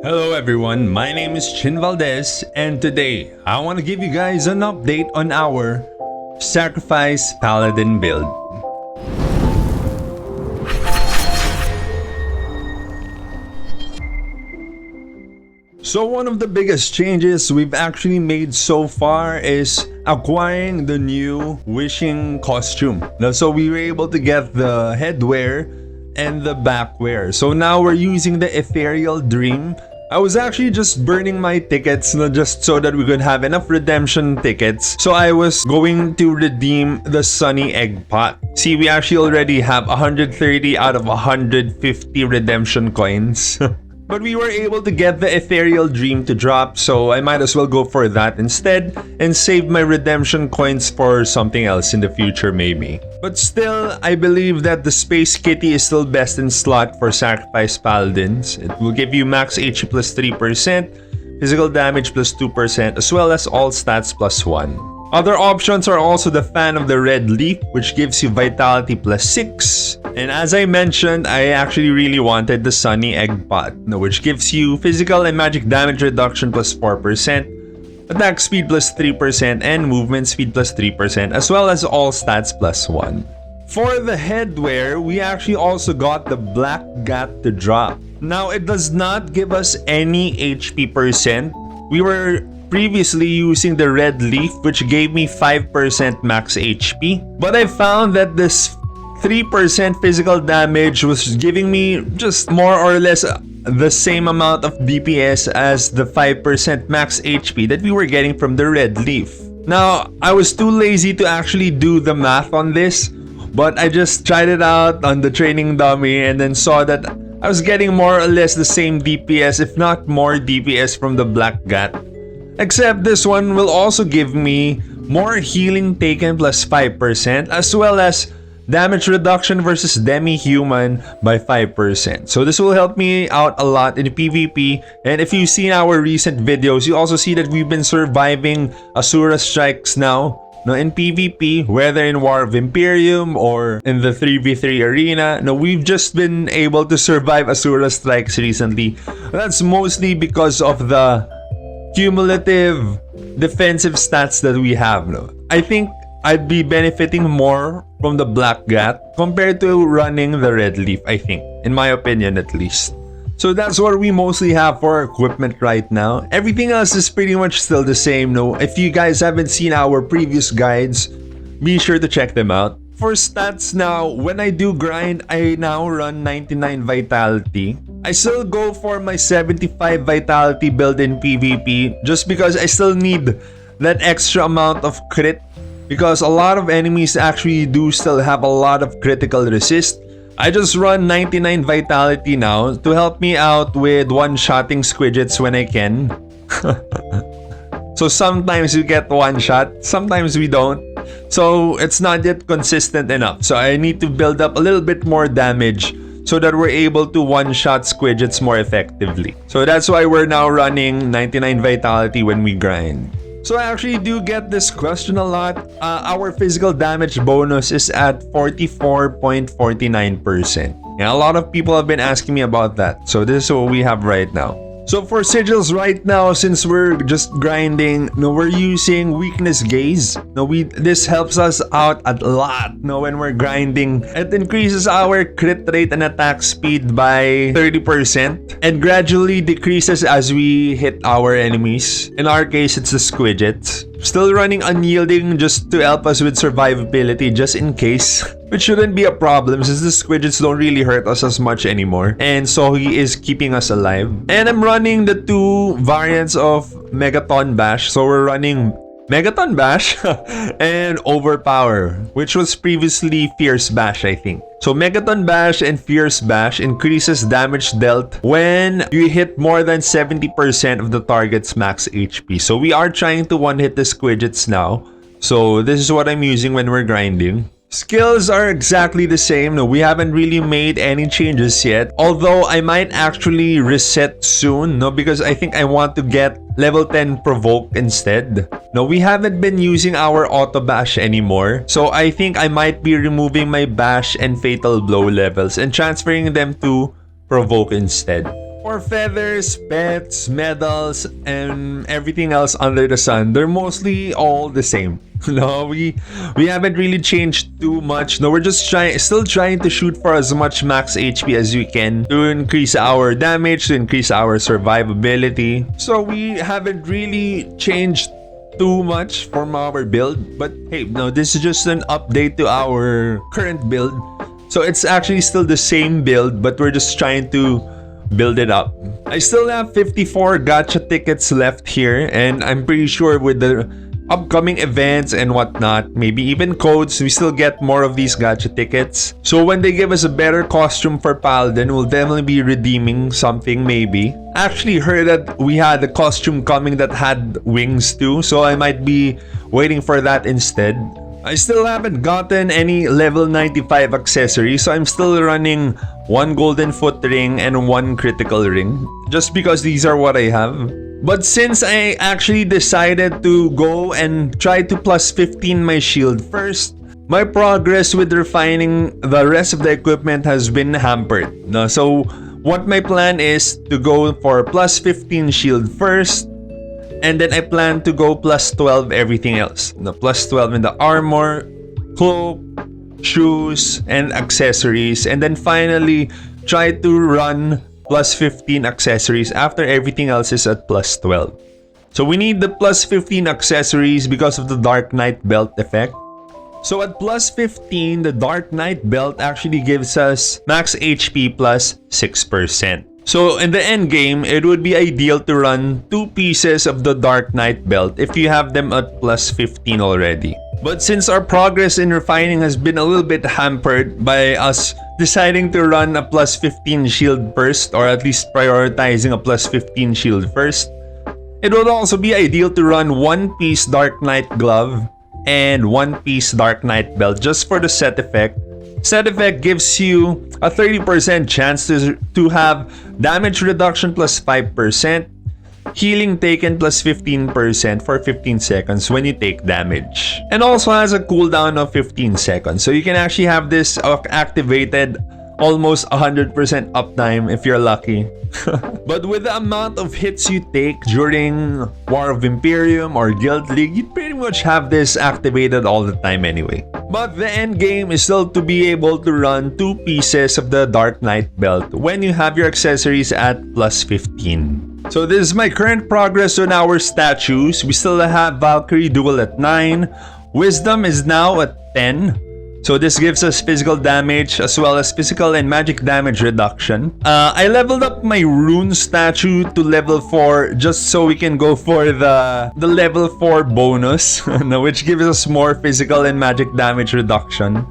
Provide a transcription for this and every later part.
Hello everyone, my name is Chin Valdez, and today I want to give you guys an update on our Sacrifice Paladin build. So one of the biggest changes we've actually made so far is acquiring the new wishing costume. So we were able to get the headwear and the backwear. So now we're using the ethereal dream. I was actually just burning my tickets just so that we could have enough redemption tickets. So I was going to redeem the sunny egg pot. See, we actually already have 130 out of 150 redemption coins. But we were able to get the ethereal dream to drop, so I might as well go for that instead and save my redemption coins for something else in the future maybe. But still, I believe that the Space Kitty is still best in slot for Sacrifice Paladins. It will give you max HP plus 3%, physical damage plus 2%, as well as all stats plus 1. Other options are also the Fan of the Red Leaf, which gives you Vitality plus 6. And as I mentioned, I actually really wanted the Sunny Egg Pot, which gives you physical and magic damage reduction plus 4%, attack speed plus 3%, and movement speed plus 3%, as well as all stats plus 1. For the headwear, we actually also got the Black Gat to drop. Now, it does not give us any HP percent. We were previously using the Red Leaf, which gave me 5% max HP. But I found that this 3% physical damage was giving me just more or less the same amount of DPS as the 5% max HP that we were getting from the Red Leaf. Now, I was too lazy to actually do the math on this, but I just tried it out on the training dummy and then saw that I was getting more or less the same DPS, if not more DPS from the Black Gat. Except this one will also give me more healing taken plus 5%, as well as damage reduction versus demi-human by 5%. So this will help me out a lot in PvP. And if you've seen our recent videos, you also see that we've been surviving Asura strikes now in PvP, whether in War of Emperium or in the 3v3 arena. We've just been able to survive Asura strikes recently. That's mostly because of the cumulative defensive stats that we have. I think I'd be benefiting more from the Black Gat compared to running the Red Leaf, I think, in my opinion at least. So that's what we mostly have for equipment right now. Everything else is pretty much still the same. If you guys haven't seen our previous guides, be sure to check them out. For stats now, when I do grind, I now run 99 Vitality. I still go for my 75 Vitality build in PvP just because I still need that extra amount of crit, because a lot of enemies actually do still have a lot of critical resist. I just run 99 Vitality now to help me out with one-shotting squidgets when I can. So sometimes we get one shot, sometimes we don't. So it's not yet consistent enough. So I need to build up a little bit more damage so that we're able to one-shot squidgets more effectively. So that's why we're now running 99 Vitality when we grind. So I actually do get this question a lot. Our physical damage bonus is at 44.49%. And a lot of people have been asking me about that. So this is what we have right now. So for sigils right now, since we're just grinding, we're using Weakness Gaze. This helps us out a lot when we're grinding. It increases our crit rate and attack speed by 30% and gradually decreases as we hit our enemies. In our case, it's the squidgets. Still running Unyielding just to help us with survivability just in case. Which shouldn't be a problem since the squidgets don't really hurt us as much anymore. And so he is keeping us alive. And I'm running the two variants of Megaton Bash. So we're running Megaton Bash and Overpower, which was previously Fierce Bash, I think. So Megaton Bash and Fierce Bash increases damage dealt when you hit more than 70% of the target's max HP. So we are trying to one-hit the squidgets now. So this is what I'm using when we're grinding. Skills are exactly the same. We haven't really made any changes yet. Although I might actually reset soon, because I think I want to get level 10 Provoke instead. We haven't been using our Auto Bash anymore. So I think I might be removing my Bash and Fatal Blow levels and transferring them to Provoke instead. For feathers, pets, medals, and everything else under the sun, they're mostly all the same. No, we haven't really changed too much. No, we're just still trying to shoot for as much max HP as we can to increase our damage, to increase our survivability. So we haven't really changed too much from our build. But hey, no, this is just an update to our current build. So it's actually still the same build, but we're just trying to build it up. I still have 54 gacha tickets left here, and I'm pretty sure with the upcoming events and whatnot, maybe even codes, we still get more of these gacha tickets. So when they give us a better costume for Paladin, we'll definitely be redeeming something maybe. I actually heard that we had a costume coming that had wings too, so I might be waiting for that instead. I still haven't gotten any level 95 accessories, so I'm still running 1 golden foot ring and 1 critical ring, just because these are what I have. But since I actually decided to go and try to plus 15 my shield first, my progress with refining the rest of the equipment has been hampered. No, so what my plan is to go for plus 15 shield first, and then I plan to go plus 12 everything else. The plus 12 in the armor, cloak, shoes, and accessories. And then finally, try to run plus 15 accessories after everything else is at plus 12. So we need the plus 15 accessories because of the Dark Knight belt effect. So at plus 15, the Dark Knight belt actually gives us max HP plus 6%. So in the end game, it would be ideal to run 2 pieces of the Dark Knight belt if you have them at plus 15 already. But since our progress in refining has been a little bit hampered by us deciding to run a plus 15 shield first, or at least prioritizing a plus 15 shield first, it would also be ideal to run 1 piece Dark Knight glove and 1 piece Dark Knight belt just for the set effect. Set effect gives you a 30% chance to have damage reduction plus 5%, healing taken plus 15% for 15 seconds when you take damage, and also has a cooldown of 15 seconds. So you can actually have this activated almost 100% uptime if you're lucky. But with the amount of hits you take during War of Emperium or Guild League, you pretty much have this activated all the time anyway. But the end game is still to be able to run 2 pieces of the Dark Knight belt when you have your accessories at plus 15. So this is my current progress on our statues. We still have Valkyrie Duel at 9. Wisdom is now at 10. So this gives us physical damage as well as physical and magic damage reduction. I leveled up my rune statue to level 4 just so we can go for the level 4 bonus, which gives us more physical and magic damage reduction.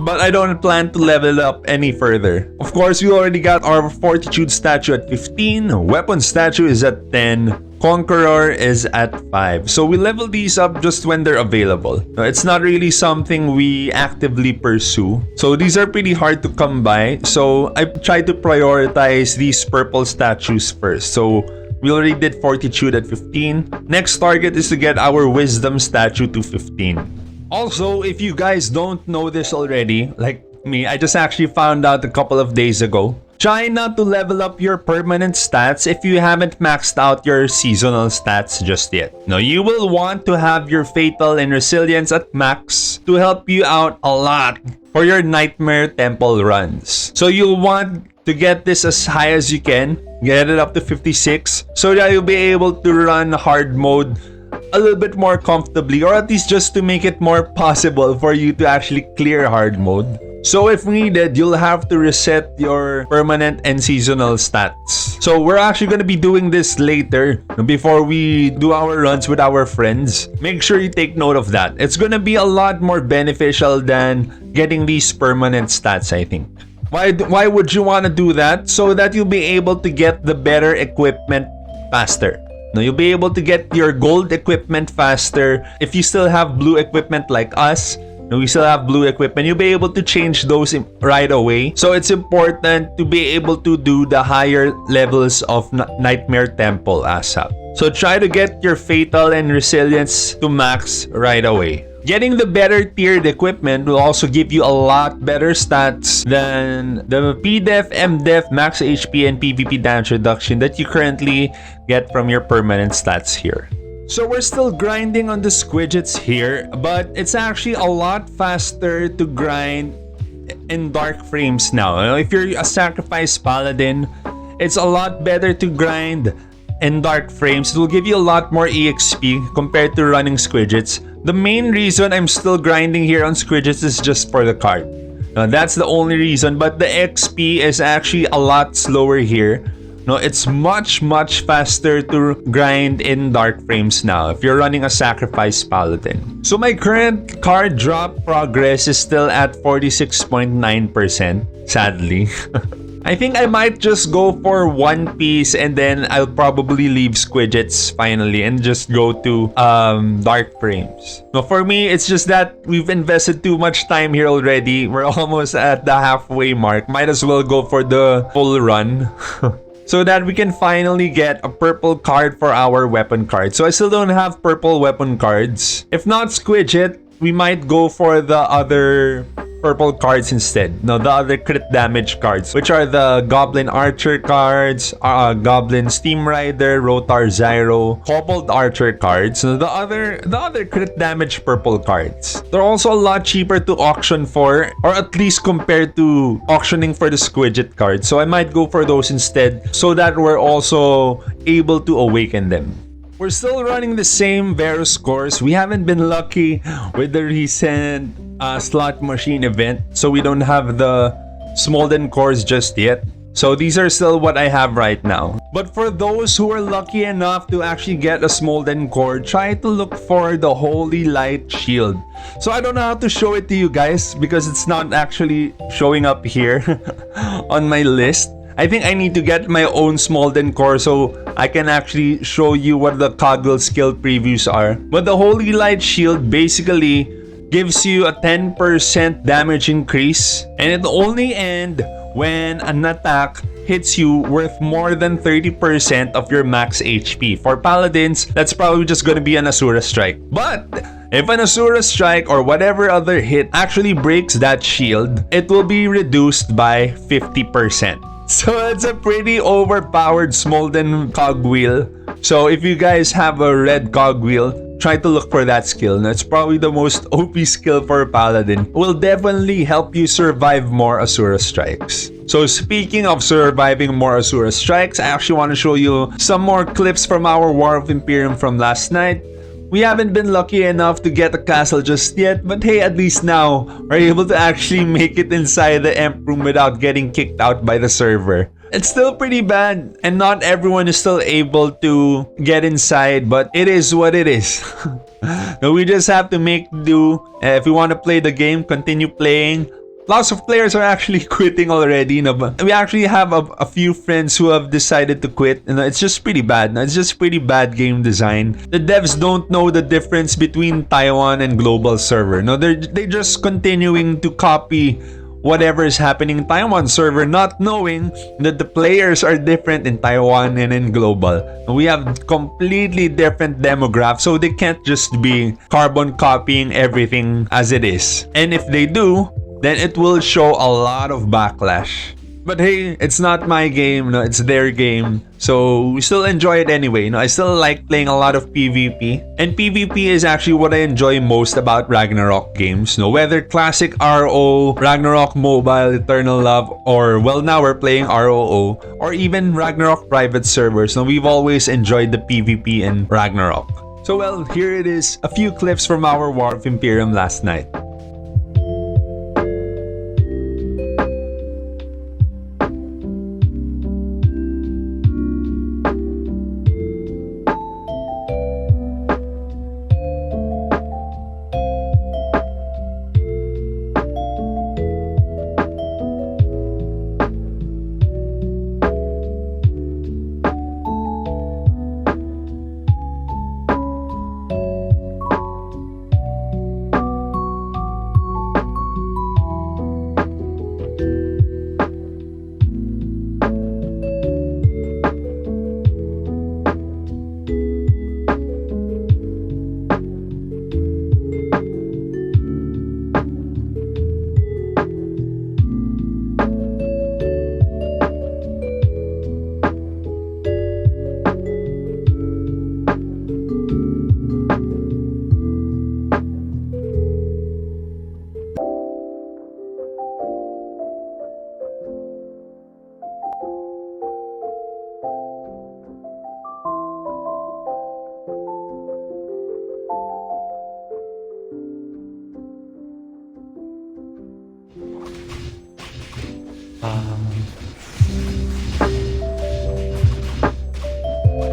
But I don't plan to level up any further. Of course, we already got our Fortitude statue at 15, Weapon statue is at 10, Conqueror is at 5. So we level these up just when they're available. It's not really something we actively pursue. So these are pretty hard to come by. So I try to prioritize these purple statues first. So we already did Fortitude at 15. Next target is to get our Wisdom statue to 15. Also, if you guys don't know this already, like me, I just actually found out a couple of days ago. Try not to level up your permanent stats if you haven't maxed out your seasonal stats just yet. Now, you will want to have your Fatal and Resilience at max to help you out a lot for your Nightmare Temple runs. So you'll want to get this as high as you can, get it up to 56, so that you'll be able to run hard mode a little bit more comfortably, or at least just to make it more possible for you to actually clear hard mode. So if needed, you'll have to reset your permanent and seasonal stats. So we're actually going to be doing this later before we do our runs with our friends. Make sure you take note of that. It's going to be a lot more beneficial than getting these permanent stats, I think. Why would you want to do that? So that you'll be able to get the better equipment faster. Now, you'll be able to get your gold equipment faster. If you still have blue equipment like us, we still have blue equipment, you'll be able to change those right away. So it's important to be able to do the higher levels of Nightmare Temple ASAP. So try to get your Fatal and Resilience to max right away. Getting the better tiered equipment will also give you a lot better stats than the PDEF, MDEF, max HP, and PvP damage reduction that you currently get from your permanent stats here. So we're still grinding on the squidgets here, but it's actually a lot faster to grind in dark frames now. If you're a Sacrifice Paladin, it's a lot better to grind in dark frames. It will give you a lot more EXP compared to running squidgets. The main reason I'm still grinding here on squidgets is just for the card. That's the only reason, but the XP is actually a lot slower here. No, it's much faster to grind in dark frames now if you're running a Sacrifice Paladin. So my current card drop progress is still at 46.9%, sadly. I think I might just go for One Piece and then I'll probably leave squidgets finally and just go to dark frames. No, for me, it's just that we've invested too much time here already. We're almost at the halfway mark. Might as well go for the full run. So that we can finally get a purple card for our weapon card. So I still don't have purple weapon cards. If not Squidget, we might go for the other purple cards instead. No, the other crit damage cards, which are the Goblin Archer cards, Goblin Steam Rider, Rotar Zyro, Kobold Archer cards. So the other crit damage purple cards. They're also a lot cheaper to auction for, or at least compared to auctioning for the Squidget cards. So I might go for those instead, so that we're also able to awaken them. We're still running the same Verus cores. We haven't been lucky with the recent slot machine event, so we don't have the Smolden cores just yet. So these are still what I have right now. But for those who are lucky enough to actually get a Smolden core, try to look for the Holy Light Shield. So I don't know how to show it to you guys because it's not actually showing up here on my list. I think I need to get my own Smolden core so I can actually show you what the Coggle skill previews are. But the Holy Light Shield basically gives you a 10% damage increase, and it only ends when an attack hits you worth more than 30% of your max HP. For Paladins, that's probably just gonna be an Asura Strike. But if an Asura Strike or whatever other hit actually breaks that shield, it will be reduced by 50%. So it's a pretty overpowered Smolden cogwheel. So if you guys have a red cogwheel, try to look for that skill. That's probably the most OP skill for a Paladin. It will definitely help you survive more Asura Strikes. So speaking of surviving more Asura Strikes, I actually want to show you some more clips from our War of Emperium from last night. We haven't been lucky enough to get a castle just yet, but hey, at least now we're able to actually make it inside the Emp room without getting kicked out by the server. It's still pretty bad, and not everyone is still able to get inside, but it is what it is. We just have to make do. If we want to play the game, continue playing. Lots of players are actually quitting already. But we actually have a few friends who have decided to quit. It's just pretty bad. It's just pretty bad game design. The devs don't know the difference between Taiwan and global server. They're just continuing to copy whatever is happening in Taiwan server, not knowing that the players are different in Taiwan and in global. We have completely different demographics, so they can't just be carbon copying everything as it is. And if they do, then it will show a lot of backlash. But hey, it's not my game, it's their game. So we still enjoy it anyway. I still like playing a lot of PvP. And PvP is actually what I enjoy most about Ragnarok games. Whether classic RO, Ragnarok Mobile, Eternal Love, or well, now we're playing ROO, or even Ragnarok private servers. We've always enjoyed the PvP in Ragnarok. So well, here it is, a few clips from our War of Emperium last night.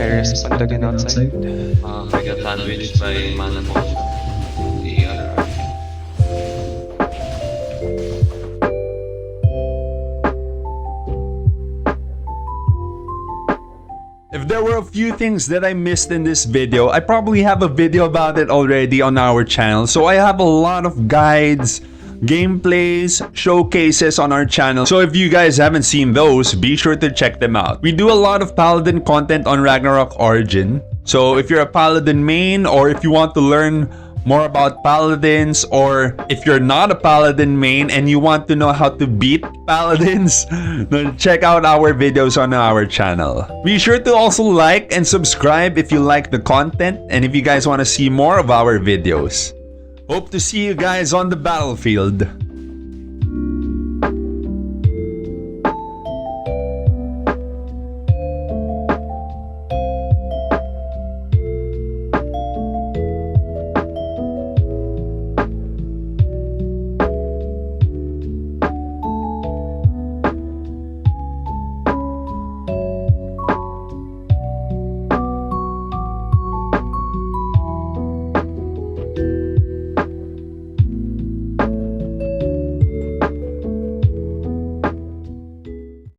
Paris pagdating outside. I got sandwiched by mana potion. The other. If there were a few things that I missed in this video, I probably have a video about it already on our channel. So I have a lot of guides, gameplays, showcases on our channel. So if you guys haven't seen those, be sure to check them out. We do a lot of Paladin content on Ragnarok Origin. So if you're a Paladin main, or if you want to learn more about Paladins, or if you're not a Paladin main and you want to know how to beat Paladins, then check out our videos on our channel. Be sure to also like and subscribe if you like the content and if you guys want to see more of our videos. Hope to see you guys on the battlefield.